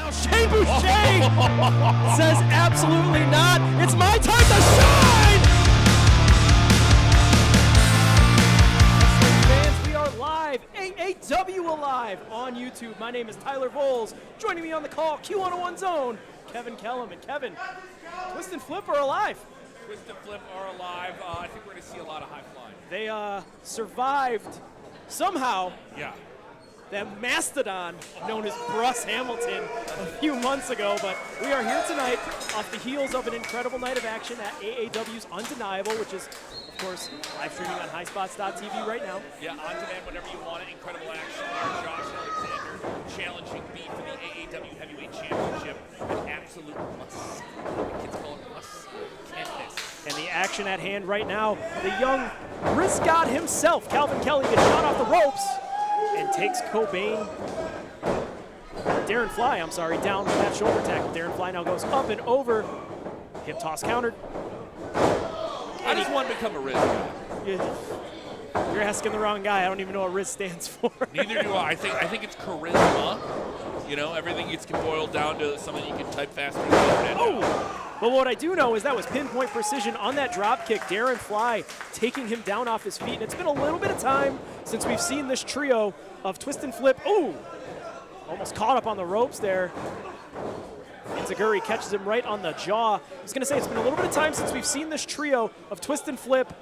now Shain Bouchier says absolutely not. It's my time to shine! Fans, we are live, AAW Alive on YouTube. My name is Tyler Voles. Joining me on the call, Q101 Zone, Kevin Kellum. And Kevin, Twist and Flip are alive. Twist and Flip are alive. I think we're going to see a lot of high flying. They survived somehow. Yeah. That mastodon known as Bruce Hamilton a few months ago, but we are here tonight off the heels of an incredible night of action at AAW's Undeniable, which is, of course, live streaming on highspots.tv right now. Yeah, on demand whenever you want it. Incredible action there. Josh Alexander challenging B for the AAW Heavyweight Championship. An absolute must. The kids call it must. Can't miss. And the action at hand right now, the young Ruiz god himself, Calvin Kelly, gets shot off the ropes and takes Darren Fly, down with that shoulder tackle. Darren Fly now goes up and over. Hip toss countered. I just want to become a Riz guy. You're asking the wrong guy. I don't even know what Riz stands for. Neither do I. I think it's charisma. You know, everything gets boiled down to something you can type faster than the internet. Oh! But what I do know is that was pinpoint precision on that drop kick. Darren Fly taking him down off his feet. And it's been a little bit of time since we've seen this trio of Twist and Flip. Oh! Almost caught up on the ropes there. Zaguri catches him right on the jaw. I was going to say, it's been a little bit of time since we've seen this trio of Twist and Flip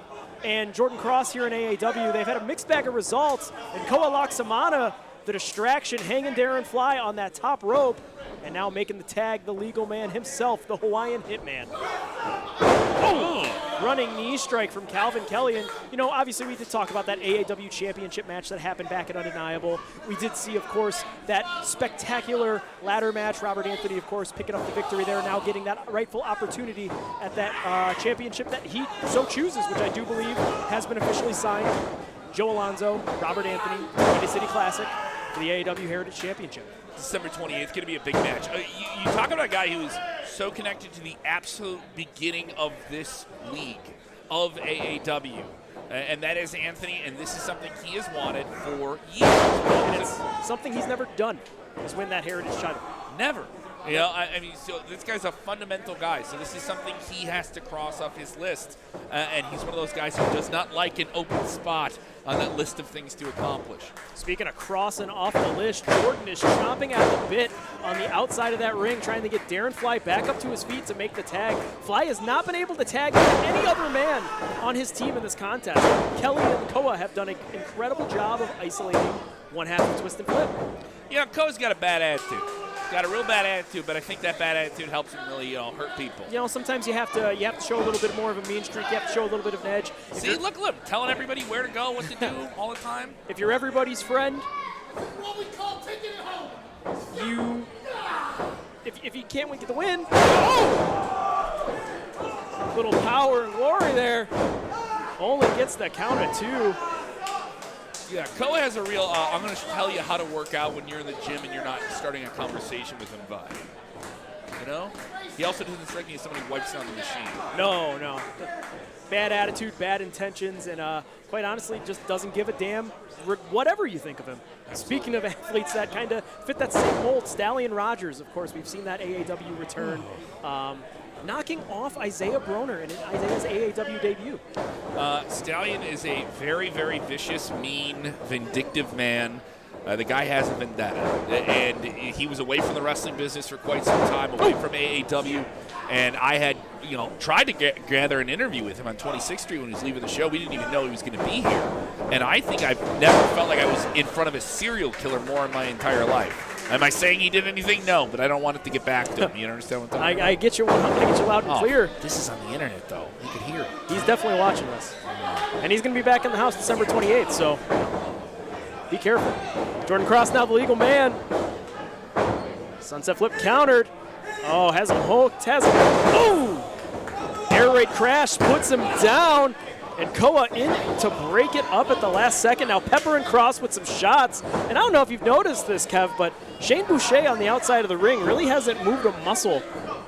and Jordan Kross here in AAW. They've had a mixed bag of results. And Koa Laxamana, the distraction, hanging Darren Fly on that top rope. And now making the tag, the legal man himself, the Hawaiian Hitman. Oh! Running knee strike from Calvin Kelly. And, you know, obviously we did talk about that AAW championship match that happened back at Undeniable. We did see, of course, that spectacular ladder match. Robert Anthony, of course, picking up the victory there, now getting that rightful opportunity at that championship that he so chooses, which I do believe has been officially signed. Joe Alonzo, Robert Anthony, Windy City Classic for the AAW Heritage Championship. December 28th, it's going to be a big match. You talk about a guy who is so connected to the absolute beginning of this league, of AAW, and that is Anthony, and this is something he has wanted for years. And it's something he's never done, is win that Heritage title. Never. You know, I mean, so this guy's a fundamental guy, so this is something he has to cross off his list, and he's one of those guys who does not like an open spot on that list of things to accomplish. Speaking of crossing off the list, Jordan is chomping at the bit on the outside of that ring, trying to get Darren Fly back up to his feet to make the tag. Fly has not been able to tag any other man on his team in this contest. Kelly and Koa have done an incredible job of isolating one half of Twist and Flip. Yeah, Koa's got a bad attitude. Got a real bad attitude, but I think that bad attitude helps him really, hurt people. You know, sometimes you have to show a little bit more of a mean streak. You have to show a little bit of an edge. See, look, telling everybody where to go, what to do all the time. If you're everybody's friend, what we call taking it home. If you can't get the win, oh! Little power and glory there. Only gets the count of two. Yeah, Koa has a real, I'm going to tell you how to work out when you're in the gym and you're not starting a conversation with him vibe. You know? He also doesn't strike me as somebody who wipes down the machine. No. Bad attitude, bad intentions, and quite honestly, just doesn't give a damn whatever you think of him. Absolutely. Speaking of athletes that kind of fit that same mold, Stallion Rogers, of course, we've seen that AAW return. Knocking off Isaiah Broner in Isaiah's AAW debut. Stallion is a very, very vicious, mean, vindictive man. The guy has a vendetta, and he was away from the wrestling business for quite some time, away from AAW, and I had, tried to gather an interview with him on 26th Street when he was leaving the show. We didn't even know he was going to be here, and I think I've never felt like I was in front of a serial killer more in my entire life. Am I saying he did anything? No, but I don't want it to get back to him. You understand what I'm talking about? I get you loud and clear. This is on the internet, though. You can hear it. He's definitely watching this. And he's going to be back in the house December 28th, so be careful. Jordan Kross now the legal man. Sunset flip countered. Oh, has him hooked. Air raid crash puts him down. And Koa in to break it up at the last second. Now Pepper and Kross with some shots. And I don't know if you've noticed this, Kev, but Shain Bouchier on the outside of the ring really hasn't moved a muscle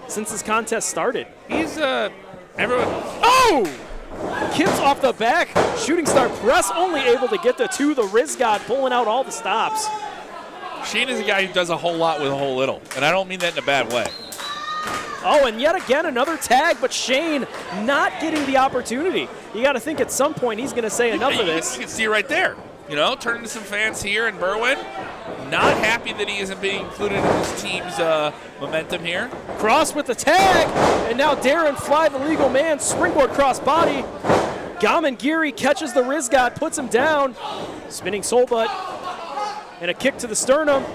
since this contest started. He's, everyone. Oh! Kips off the back. Shooting star press only able to get the two. The Riz God pulling out all the stops. Shain is a guy who does a whole lot with a whole little, and I don't mean that in a bad way. Oh, and yet again another tag, but Shain not getting the opportunity. You got to think at some point he's going to say enough of this. You can see it right there. You know, turning to some fans here in Berwyn. Not happy that he isn't being included in his team's momentum here. Kross with the tag, and now Darren Fly, the legal man, springboard cross body. Gamangiri catches the Riz God, puts him down. Spinning soul butt, and a kick to the sternum.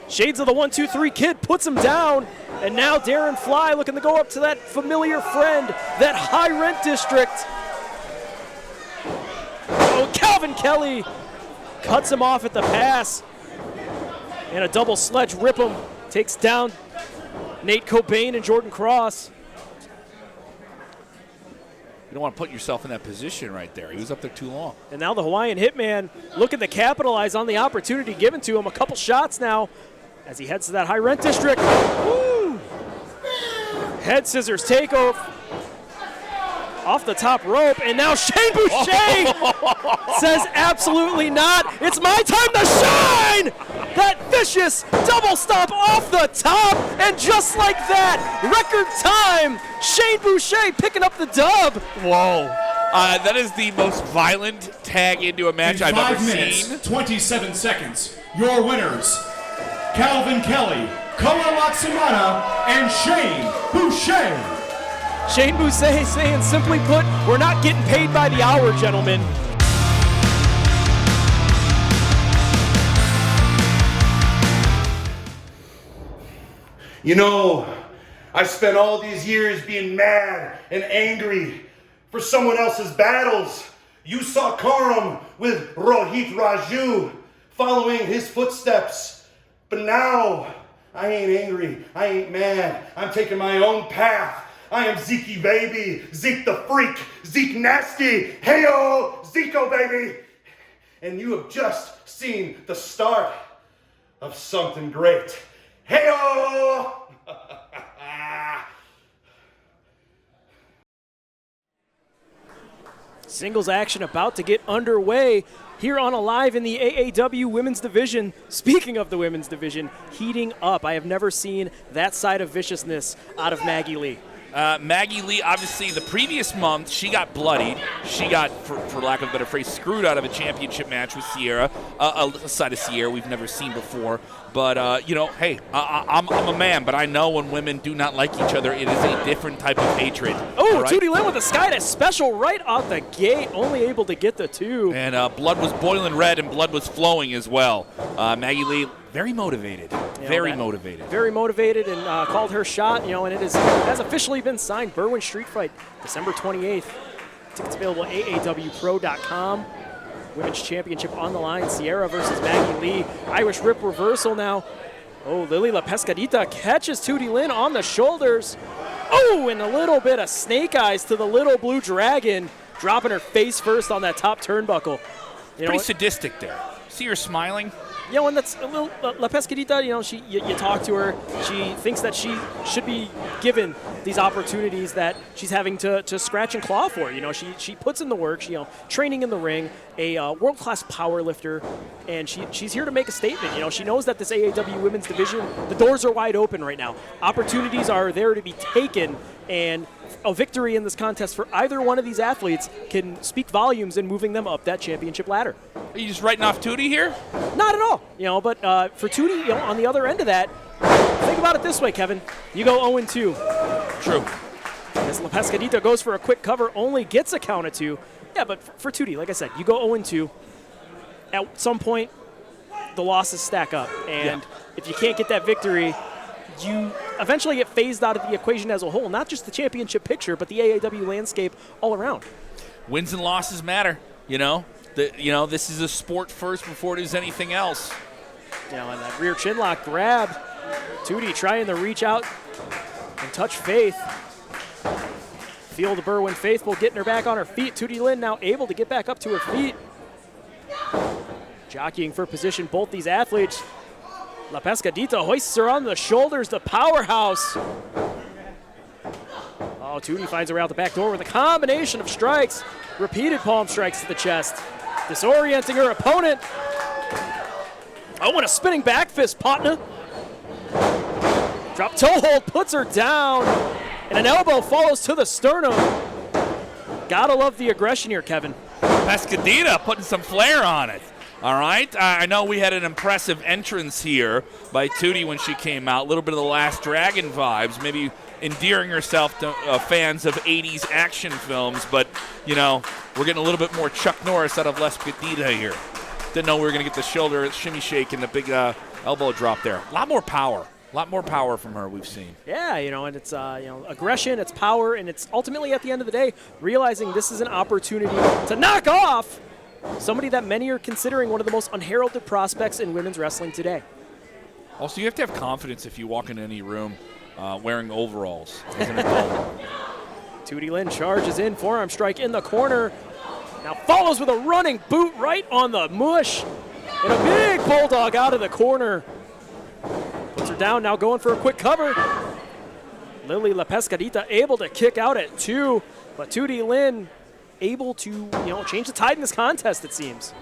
Shades of the 1-2-3 Kid puts him down, and now Darren Fly looking to go up to that familiar friend, that high rent district. Oh, Calvin Kelly cuts him off at the pass, and a double sledge rip him takes down Nate Cobain and Jordan Kross. You don't want to put yourself in that position right there. He was up there too long. And now the Hawaiian Hitman looking to capitalize on the opportunity given to him. A couple shots now as he heads to that high rent district. Woo! Head scissors takeover off the top rope, and now Shain Bouchier says absolutely not. It's my time to shine! That vicious double stomp off the top, and just like that, record time, Shain Bouchier picking up the dub. Whoa. That is the most violent tag into a match I've ever seen. 5 minutes, 27 seconds. Your winners, Calvin Kelly, Koa Laxamana, and Shain Bouchier. Shain Bouchier saying, simply put, we're not getting paid by the hour, gentlemen. You know, I spent all these years being mad and angry for someone else's battles. You saw Karam with Rohit Raju following his footsteps. But now, I ain't angry, I ain't mad. I'm taking my own path. I am Zeke baby, Zeke the freak, Zeke nasty, heyo, Zico baby. And you have just seen the start of something great. Heyo! Singles action about to get underway here on Alive in the AAW Women's Division. Speaking of the Women's Division, heating up. I have never seen that side of viciousness out of Maggie Lee. Maggie Lee, obviously, the previous month, she got bloodied. She got, for lack of a better phrase, screwed out of a championship match with Sierra, a side of Sierra we've never seen before. But, you know, hey, I'm a man, but I know when women do not like each other, it is a different type of hatred. Oh, right? Tootie Lynn with a Skydive special right out the gate, only able to get the two. And blood was boiling red and blood was flowing as well. Maggie Lee, very motivated. Very motivated. Very motivated, and called her shot, you know, and it has officially been signed. Berwyn Street Fight, December 28th. Tickets available at aawpro.com. Women's Championship on the line. Sierra versus Maggie Lee. Irish Rip reversal now. Oh, Lili La Pescadita catches Tootie Lynn on the shoulders. Oh, and a little bit of snake eyes to the little blue dragon, dropping her face first on that top turnbuckle. You know, pretty sadistic there. See her smiling? You know, and that's a little La Pescadita, you know, you talk to her, she thinks that she should be given these opportunities that she's having to scratch and claw for. You know, she puts in the work, you know, training in the ring, a world-class power lifter, and she's here to make a statement. You know, she knows that this AAW Women's Division, the doors are wide open right now. Opportunities are there to be taken, and a victory in this contest for either one of these athletes can speak volumes in moving them up that championship ladder. Are you just writing off Tootie here? Not at all. You know, but for Tootie, you know, on the other end of that, think about it this way, Kevin. You go 0-2. True. As La Pescadita goes for a quick cover, only gets a count of 2. Yeah, but for Tootie, like I said, you go 0-2. At some point, the losses stack up. And if you can't get that victory, you eventually get phased out of the equation as a whole. Not just the championship picture, but the AAW landscape all around. Wins and losses matter, you know. This is a sport first before it is anything else. You know, and that rear chinlock grab. Tootie trying to reach out and touch Faith. Feel the Berwyn faithful getting her back on her feet. Tootie Lynn now able to get back up to her feet. Jockeying for position, both these athletes. La Pescadita hoists her on the shoulders, the powerhouse. Oh, Tootie finds her out the back door with a combination of strikes. Repeated palm strikes to the chest. Disorienting her opponent. Oh, and a spinning back fist, partner. Drop toe hold, puts her down. And an elbow follows to the sternum. Gotta love the aggression here, Kevin. Pescadita putting some flair on it. All right. I know we had an impressive entrance here by Tootie when she came out. A little bit of the Last Dragon vibes, maybe endearing herself to fans of 80s action films. But, you know, we're getting a little bit more Chuck Norris out of Pescadita here. Didn't know we were going to get the shoulder shimmy shake and the big elbow drop there. A lot more power. A lot more power from her we've seen. Yeah, you know, and it's aggression, it's power, and it's ultimately at the end of the day realizing this is an opportunity to knock off somebody that many are considering one of the most unheralded prospects in women's wrestling today. Also, you have to have confidence if you walk into any room wearing overalls as an adult. Tootie Lynn charges in, forearm strike in the corner. Now follows with a running boot right on the mush. And a big bulldog out of the corner. Puts her down, now going for a quick cover. Lili La Pescadita able to kick out at 2, but Tootie Lynn able to, change the tide in this contest, it seems.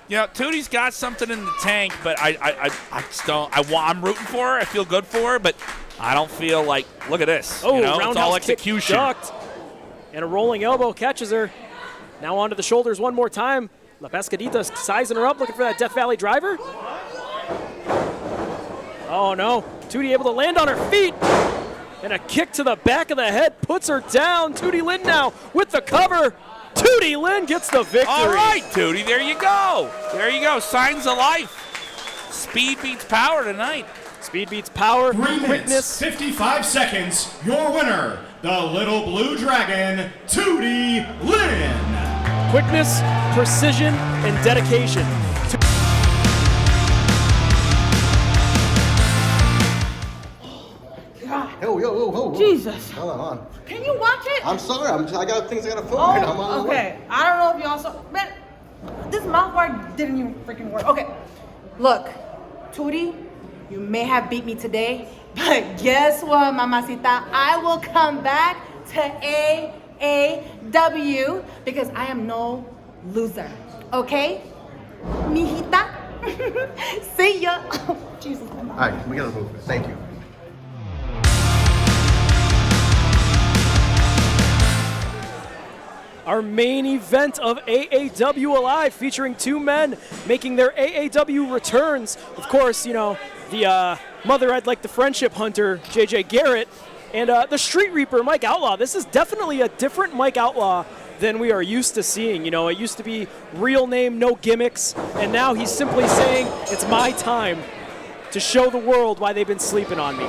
Yeah, Tootie's got something in the tank, but I just don't. I'm rooting for her. I feel good for her, but I don't feel like. Look at this. Oh, it's all roundhouse execution. Kick ducked, and a rolling elbow catches her. Now onto the shoulders one more time. La Pescadita sizing her up, looking for that Death Valley driver. Oh no! Tootie able to land on her feet. And a kick to the back of the head puts her down. Tootie Lynn now with the cover. Tootie Lynn gets the victory. All right, Tootie, there you go. There you go. Signs of life. Speed beats power tonight. Speed beats power. 3 minutes, quickness. 55 seconds. Your winner, the Little Blue Dragon, Tootie Lynn. Quickness, precision, and dedication. Yo. Jesus. Hold on. Can you watch it? I'm sorry. I got things I gotta film. Right now. I'm on the way. Okay. I don't know if y'all saw. Man, this mouth guard didn't even freaking work. Okay. Look, Tootie, you may have beat me today, but guess what, mamacita? I will come back to AAW because I am no loser. Okay? Mijita? See ya. Jesus. All right, we gotta move. Thank you. Our main event of AAW Alive, featuring 2 men making their AAW returns. Of course, the Mother I'd Like the Friendship Hunter, JJ Garrett, and the Street Reaper, Mike Outlaw. This is definitely a different Mike Outlaw than we are used to seeing. It used to be real name, no gimmicks, and now he's simply saying, it's my time to show the world why they've been sleeping on me,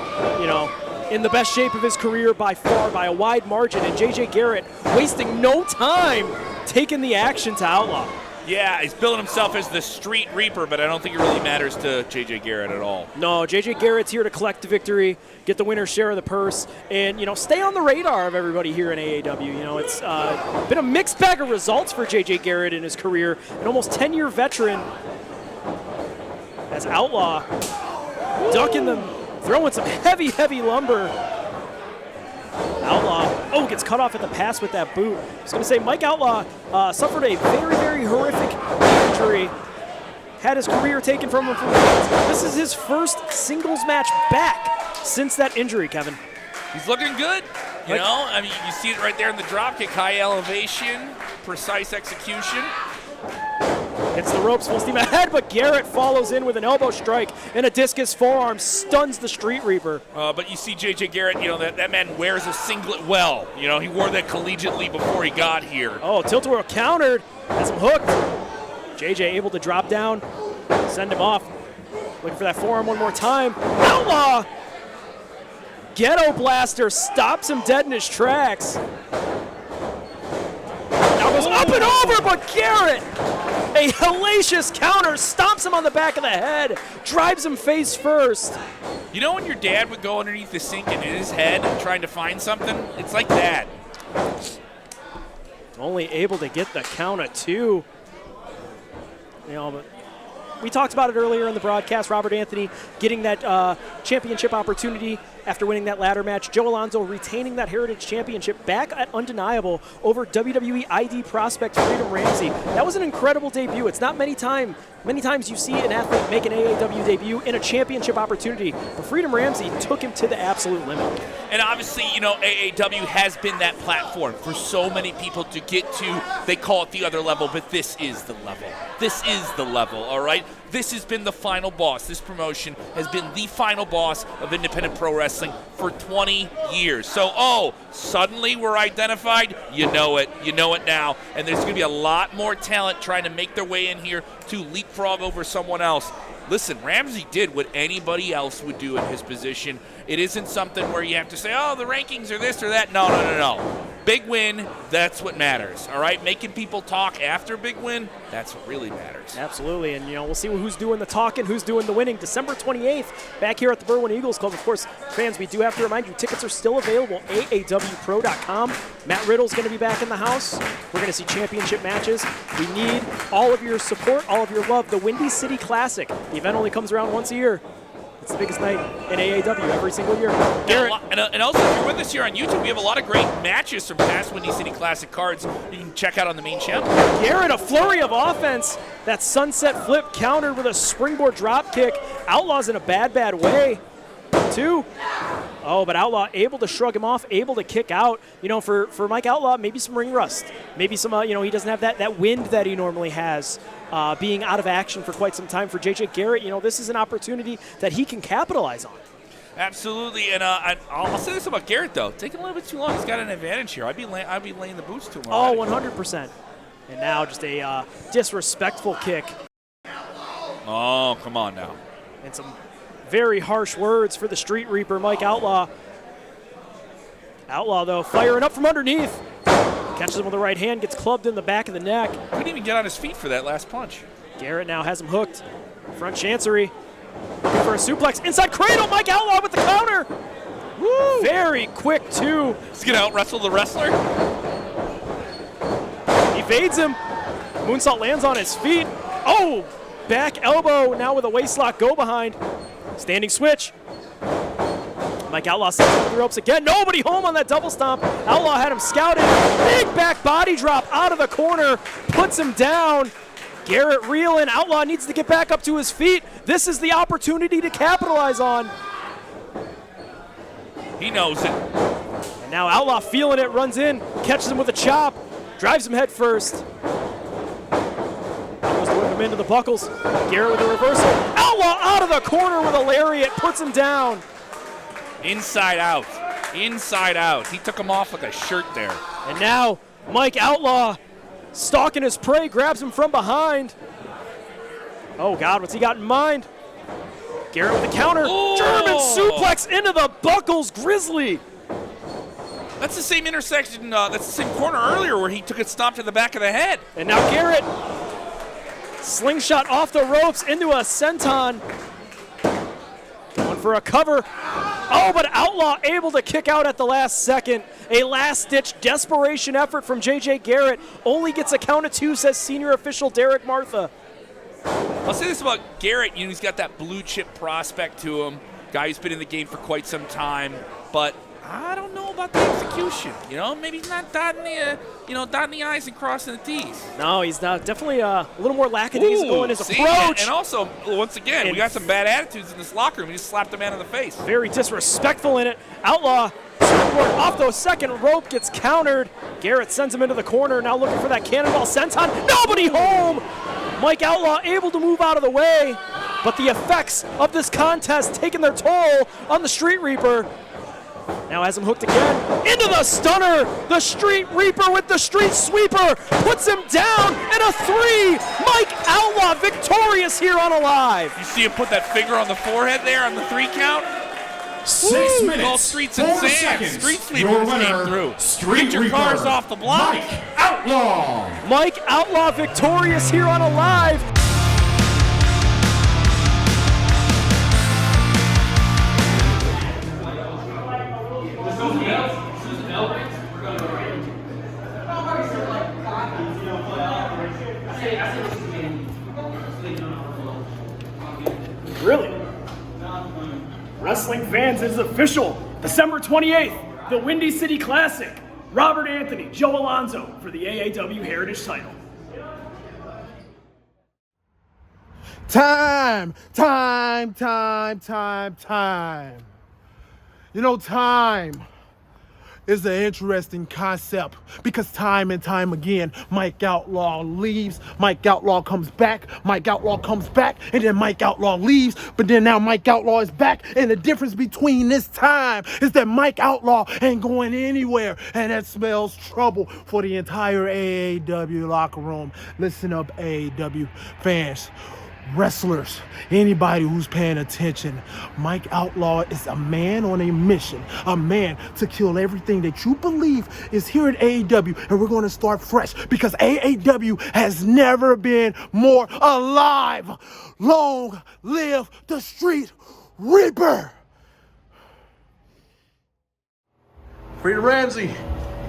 in the best shape of his career by far, by a wide margin, and JJ Garrett wasting no time taking the action to Outlaw. Yeah, he's billing himself as the Street Reaper, but I don't think it really matters to JJ Garrett at all. No, JJ Garrett's here to collect the victory, get the winner's share of the purse, and, stay on the radar of everybody here in AAW. It's been a mixed bag of results for JJ Garrett in his career, an almost 10-year veteran as Outlaw, ducking them, throwing some heavy, heavy lumber. Outlaw, gets cut off at the pass with that boot. I was going to say, Mike Outlaw suffered a very, very horrific injury. Had his career taken from him for months. This is his first singles match back since that injury, Kevin. He's looking good. You see it right there in the dropkick. High elevation, precise execution. Hits the ropes, full steam ahead, but Garrett follows in with an elbow strike and a discus forearm, stuns the Street Reaper. But you see JJ Garrett, that man wears a singlet well. He wore that collegiately before he got here. Oh, Tilt-A-Whirl countered, has him hooked. JJ able to drop down, send him off. Looking for that forearm one more time. Outlaw! Ghetto Blaster stops him dead in his tracks. Now goes up and over, but Garrett, a hellacious counter, stomps him on the back of the head, drives him face first. When your dad would go underneath the sink and in his head trying to find something? It's like that. Only able to get the count at 2. But we talked about it earlier in the broadcast. Robert Anthony getting that championship opportunity after winning that ladder match. Joe Alonzo retaining that Heritage Championship back at Undeniable over WWE ID prospect Freedom Ramsey. That was an incredible debut. It's not many times you see an athlete make an AAW debut in a championship opportunity, but Freedom Ramsey took him to the absolute limit. And obviously, you know, AAW has been that platform for so many people to get to. They call it the other level, but this is the level. This is the level, all right? This has been the final boss. This promotion has been the final boss of independent pro wrestling for 20 years. So, suddenly we're identified. You know it. You know it now. And there's going to be a lot more talent trying to make their way in here to leapfrog over someone else. Listen, Ramsey did what anybody else would do in his position. It isn't something where you have to say, oh, the rankings are this or that. No. Big win, that's what matters, all right? Making people talk after a big win, that's what really matters. Absolutely, and, you know, we'll see who's doing the talking, who's doing the winning. December 28th, back here at the Berwyn Eagles Club. Of course, fans, we do have to remind you, tickets are still available, aawpro.com. Matt Riddle's going to be back in the house. We're going to see championship matches. We need all of your support, all of your love. The Windy City Classic. The event only comes around once a year. It's the biggest night in AAW every single year. Garrett. And also, if you're with us here on YouTube, we have a lot of great matches from past Windy City Classic cards you can check out on the main channel. Garrett, a flurry of offense. That sunset flip countered with a springboard drop kick. Outlaw's in a bad way, too. Oh, but Outlaw able to shrug him off, able to kick out. You know, for Mike Outlaw, maybe some ring rust. Maybe some, you know, he doesn't have that wind that he normally has. Being out of action for quite some time for JJ Garrett, you know, this is an opportunity that he can capitalize on. Absolutely, and I'll say this about Garrett, though. Taking a little bit too long. He's got an advantage here. I'd be laying the boots to him. Oh, 100%. And now just a disrespectful kick. Oh, come on now. And some very harsh words for the Street Reaper, Mike Outlaw. Outlaw, though, firing up from underneath. Catches him with the right hand, gets clubbed in the back of the neck. Couldn't even get on his feet for that last punch. Garrett now has him hooked. Front chancery. Looking for a suplex. Inside cradle, Mike Outlaw with the counter. Woo! Very quick, too. He's going to out-wrestle the wrestler. Evades him. Moonsault lands on his feet. Oh! Back elbow now with a waistlock go behind. Standing switch. Mike Outlaw sets him to the ropes again. Nobody home on that double stomp. Outlaw had him scouted. Big back body drop out of the corner. Puts him down. Garrett reeling. Outlaw needs to get back up to his feet. This is the opportunity to capitalize on. He knows it. And now Outlaw feeling it, runs in, catches him with a chop, drives him head first. Goes to whip him into the buckles. Garrett with a reversal. Outlaw out of the corner with a lariat, puts him down. Inside out. Inside out. He took him off like a shirt there. And now Mike Outlaw stalking his prey, grabs him from behind. Oh, God, what's he got in mind? Garrett with the counter. Oh! German suplex into the buckles. Grizzly. That's the same intersection, that's the same corner earlier where he took it stomped to the back of the head. And now Garrett, slingshot off the ropes into a senton. Going for a cover. Oh, but Outlaw able to kick out at the last second. A last-ditch desperation effort from JJ Garrett. Only gets a count of two, says senior official Derek Martha. I'll say this about Garrett. You know, he's got that blue-chip prospect to him. Guy who's been in the game for quite some time. But I don't know about the execution. You know, maybe he's not dotting the I's and crossing the T's. No, he's not. Definitely a little more lackadaisical in his approach. And also, once again, we got some bad attitudes in this locker room. We just slapped the man in the face. Very disrespectful in it. Outlaw springboard off the second rope, gets countered. Garrett sends him into the corner, now looking for that cannonball senton. Nobody home! Mike Outlaw able to move out of the way, but the effects of this contest taking their toll on the Street Reaper. Now has him hooked again. Into the stunner. The Street Reaper with the Street Sweeper puts him down in a 3. Mike Outlaw victorious here on Alive. You see him put that finger on the forehead there on the 3 count? 6 minutes, All streets and 4 sand. seconds. Street Sweeper Your came winner, through. Street Get your Reaper, cars off the block. Mike Outlaw. Mike Outlaw victorious here on Alive. Really? wrestling fans, it is official. December 28th, the Windy City Classic. Robert Anthony, Joe Alonzo for the AAW Heritage title. Time. You know, time is an interesting concept because time and time again, Mike Outlaw leaves, Mike Outlaw comes back, Mike Outlaw comes back, and then Mike Outlaw leaves, but then now Mike Outlaw is back, and the difference between this time is that Mike Outlaw ain't going anywhere, and that spells trouble for the entire AAW locker room. Listen up, AAW fans. Wrestlers, anybody who's paying attention, Mike Outlaw is a man on a mission, a man to kill everything that you believe is here at AAW, and we're going to start fresh because AAW has never been more alive. Long live the Street Reaper. Freedom Ramsey,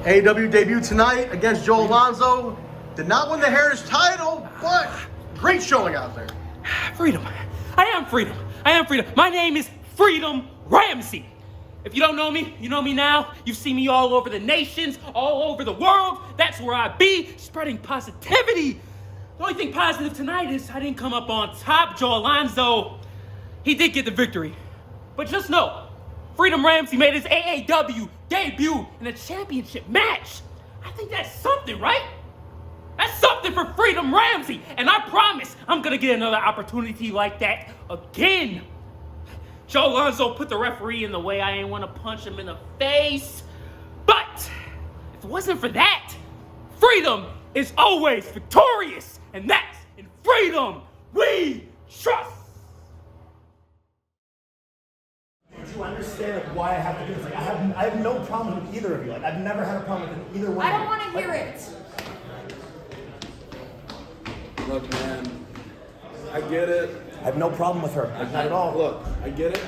AAW debut tonight against Joe Alonzo. Did not win the Heritage title, but great showing out there. Freedom. I am Freedom. My name is Freedom Ramsey. If you don't know me, you know me now. You've seen me all over the nations, all over the world. That's where I be, spreading positivity. The only thing positive tonight is I didn't come up on top. Joe Alonzo, he did get the victory. But just know, Freedom Ramsey made his AAW debut in a championship match. I think that's something, right? That's something for Freedom Ramsey, and I promise I'm gonna get another opportunity like that again. Joe Alonzo put the referee in the way. I ain't wanna punch him in the face. But if it wasn't for that, Freedom is always victorious, and that's in Freedom we trust. Do you understand why I have to do this? Like, I have no problem with either of you. Like, I've never had a problem with either one. I don't want to hear it. Look, man, I get it. I have no problem with her. Not at all. Look, I get it.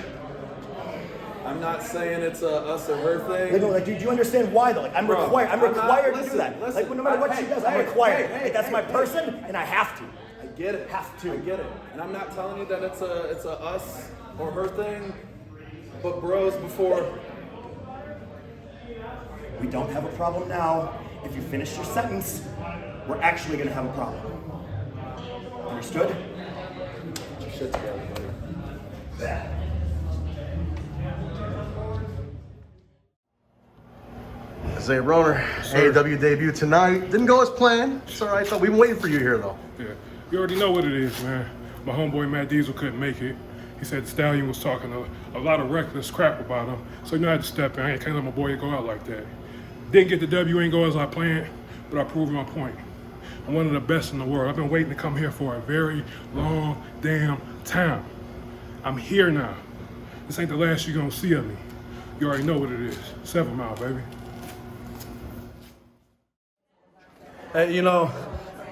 I'm not saying it's a us or her thing. Like, do you understand why though? Like, I'm required to do that. Listen, like, no matter what she does, I'm required. Hey, like, that's my person, and I have to. I get it. Have to. I get it. And I'm not telling you that it's a us or her thing, but bros before. We don't have a problem now. If you finish your sentence, we're actually gonna have a problem. Understood? Get your shit together, buddy. Yeah. Isaiah Broner, AAW debut tonight. Didn't go as planned. It's all right, though. We've been waiting for you here, though. Yeah, you already know what it is, man. My homeboy Matt Diesel couldn't make it. He said the Stallion was talking a lot of reckless crap about him, so you know I had to step in. I can't let my boy go out like that. Didn't get the W, ain't go as I planned, but I proved my point. I'm one of the best in the world. I've been waiting to come here for a very long damn time. I'm here now. This ain't the last you're gonna see of me. You already know what it is. 7 Mile, baby. Hey, you know,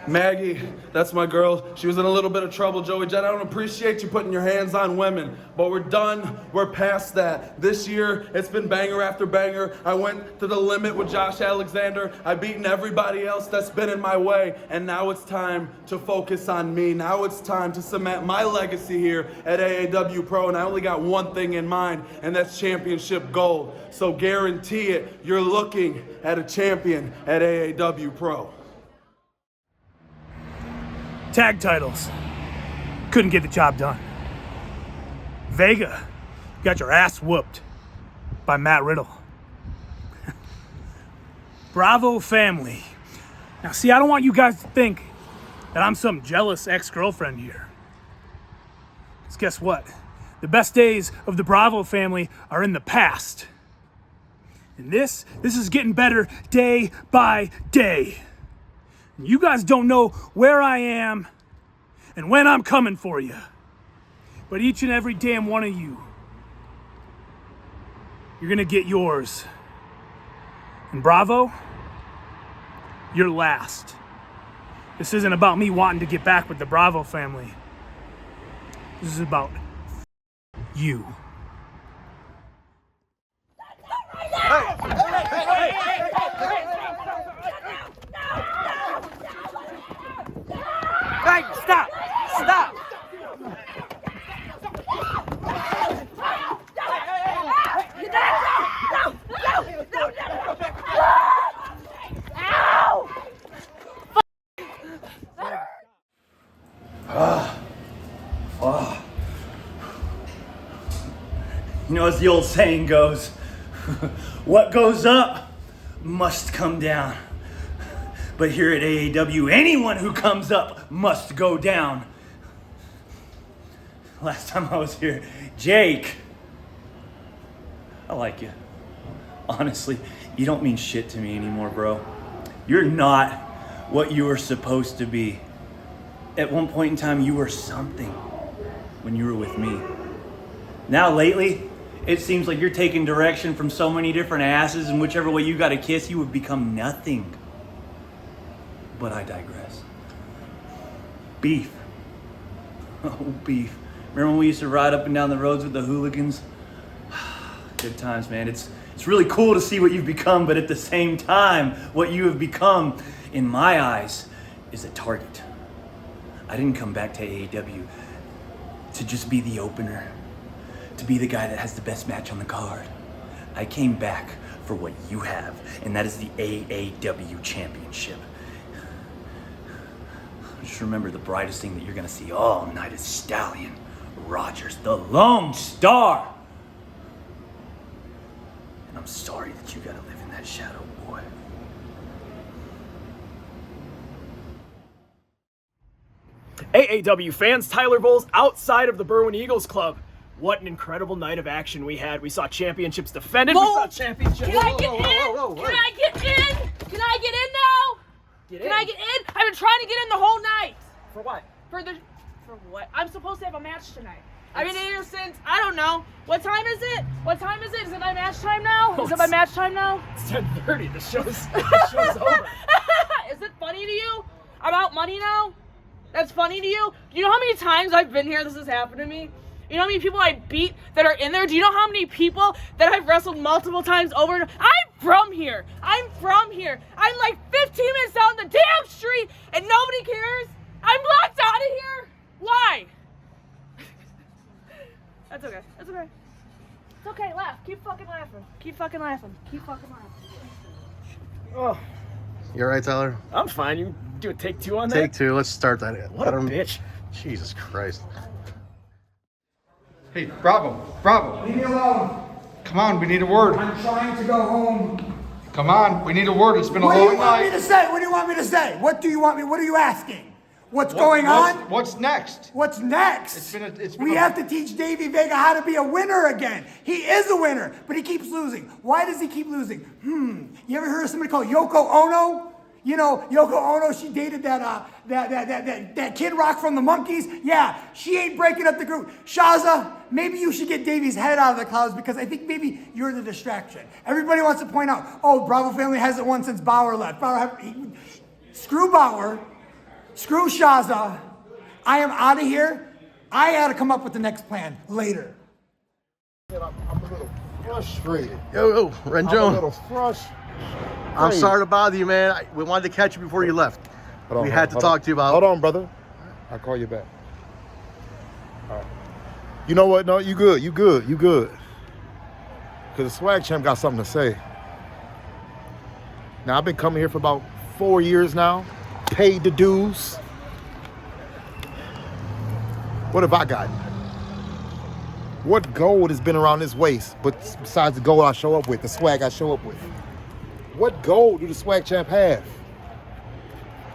Maggie, that's my girl. She was in a little bit of trouble, Joey Jet. I don't appreciate you putting your hands on women, but we're done. We're past that. This year, it's been banger after banger. I went to the limit with Josh Alexander. I've beaten everybody else that's been in my way, and now it's time to focus on me. Now it's time to cement my legacy here at AAW Pro, and I only got one thing in mind, and that's championship gold. So guarantee it, you're looking at a champion at AAW Pro. Tag titles. Couldn't get the job done. Vega got your ass whooped by Matt Riddle. Bravo family. Now see, I don't want you guys to think that I'm some jealous ex-girlfriend here. Because guess what? The best days of the Bravo family are in the past. And this is getting better day by day. You guys don't know where I am and when I'm coming for you. But each and every damn one of you, you're gonna get yours. And Bravo, you're last. This isn't about me wanting to get back with the Bravo family. This is about you. Hey, stop! know, as the old saying goes, what goes up must come down. But here at AAW, anyone who comes up must go down. Last time I was here, Jake, I like you. Honestly, you don't mean shit to me anymore, bro. You're not what you were supposed to be. At one point in time, you were something when you were with me. Now, lately, it seems like you're taking direction from so many different asses, and whichever way you got to kiss, you would become nothing. But I digress. Beef. Oh, beef. Remember when we used to ride up and down the roads with the hooligans? Good times, man. It's really cool to see what you've become, but at the same time, what you have become, in my eyes, is a target. I didn't come back to AAW to just be the opener, to be the guy that has the best match on the card. I came back for what you have, and that is the AAW Championship. Just remember, the brightest thing that you're gonna see all night is Stallion Rogers, the Lone Star. And I'm sorry that you gotta live in that shadow, boy. AAW fans, Tyler Bowles outside of the Berwyn Eagles Club. What an incredible night of action we had. We saw championships defended. Whoa. We saw championships. Can I get in? Can I get in? Can I get in now? Can I get in? I've been trying to get in the whole night. For what? For what? I'm supposed to have a match tonight. I've been here since, I don't know. What time is it? What time is it? Is it my match time now? Is it my match time now? It's 10:30. The show's over. Is it funny to you? I'm out money now? That's funny to you? Do you know how many times I've been here this has happened to me? You know how many people I beat that are in there? Do you know how many people that I've wrestled multiple times over? I'm from here. I'm like 15 minutes down the damn street and nobody cares. I'm locked out of here. Why? That's okay. That's okay. It's okay. Laugh. Keep fucking laughing. Keep fucking laughing. Keep fucking laughing. Oh, You all right, Tyler? I'm fine. You do a take two on that? Take two. Let's start that. What a bitch. Jesus Christ. Hey, Bravo. Leave me alone. Come on, we need a word. I'm trying to go home. Come on, we need a word. It's been a long night. What do you want me to say? What do you want me to say? What do you want me? What are you asking? What's going on? What's next? What's next? We have to teach Davey Vega how to be a winner again. He is a winner, but he keeps losing. Why does he keep losing? You ever heard of somebody called Yoko Ono? You know, Yoko Ono, she dated that Kid Rock from the Monkees. Yeah, she ain't breaking up the group. Shaza, maybe you should get Davey's head out of the clouds because I think maybe you're the distraction. Everybody wants to point out, oh, Bravo family hasn't won since Bauer left. Screw Bauer. Screw Shaza. I am out of here. I got to come up with the next plan later. I'm a little frustrated. Yo, Renjo. I'm a little frustrated. I'm sorry to bother you, man. We wanted to catch you before you left. We had to talk to you about. Hold on, brother. I'll call you back. All right. You know what? No, you good. Because the swag champ got something to say. Now, I've been coming here for about 4 years now. Paid the dues. What have I gotten? What gold has been around this waist, but besides the gold I show up with, the swag I show up with? What gold do the swag champ have?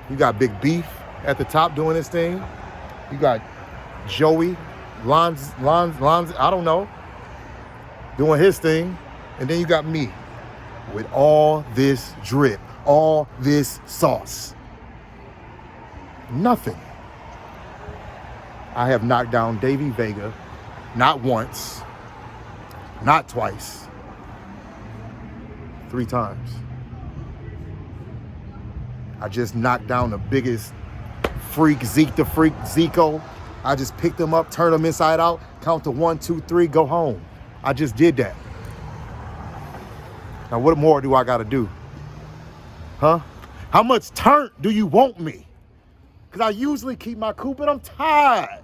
You got Big Beef at the top doing his thing. You got Joey, Lons, I don't know, doing his thing. And then you got me with all this drip, all this sauce. Nothing. I have knocked down Davey Vega, not once, not twice, 3 times. I just knocked down the biggest freak, Zeke the Freak, Zico. I just picked him up, turned him inside out, count to 1, 2, 3, go home. I just did that. Now what more do I gotta do? Huh? How much turn do you want me? Because I usually keep my cool, but I'm tired.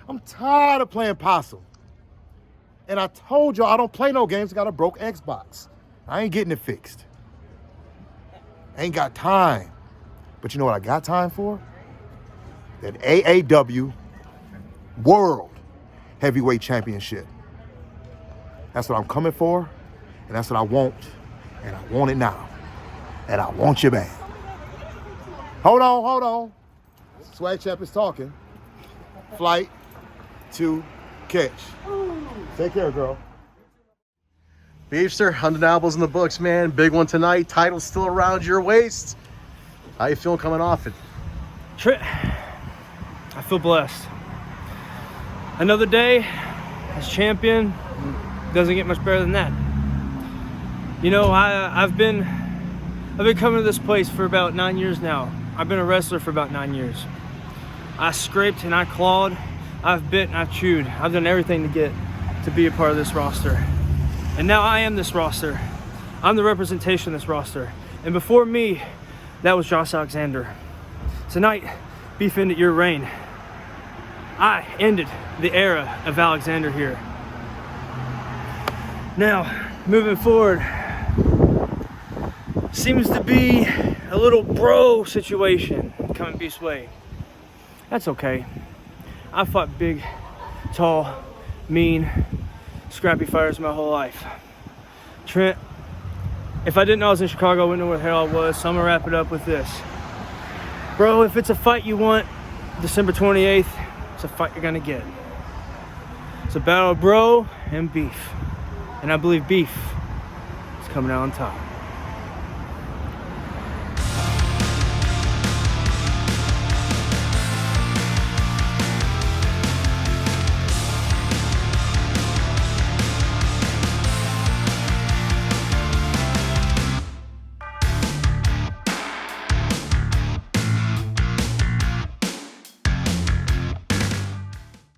I'm tired of playing possum. And I told y'all I don't play no games. I got a broke Xbox. I ain't getting it fixed. I ain't got time. But you know what I got time for? That AAW World Heavyweight Championship. That's what I'm coming for, and that's what I want, and I want it now. And I want you back. Hold on. Swag Champ is talking. Flight to catch. Take care, girl. Beefster, undeniables in the books, man. Big one tonight. Title still around your waist. How you feeling coming off it? I feel blessed. Another day as champion. Doesn't get much better than that. You know, I've been coming to this place for about 9 years now. I've been a wrestler for about 9 years. I scraped and I clawed. I've bit and I've chewed. I've done everything to get to be a part of this roster. And now I am this roster. I'm the representation of this roster. And before me, that was Josh Alexander. Tonight, Beef ended your reign. I ended the era of Alexander here. Now, moving forward, seems to be a little bro situation coming Beef's way. That's okay. I fought big, tall, mean, scrappy fighters my whole life. Trent, if I didn't know I was in Chicago, I wouldn't know where the hell I was, so I'm gonna wrap it up with this. Bro, if it's a fight you want, December 28th, it's a fight you're gonna get. It's a battle of bro and beef. And I believe beef is coming out on top.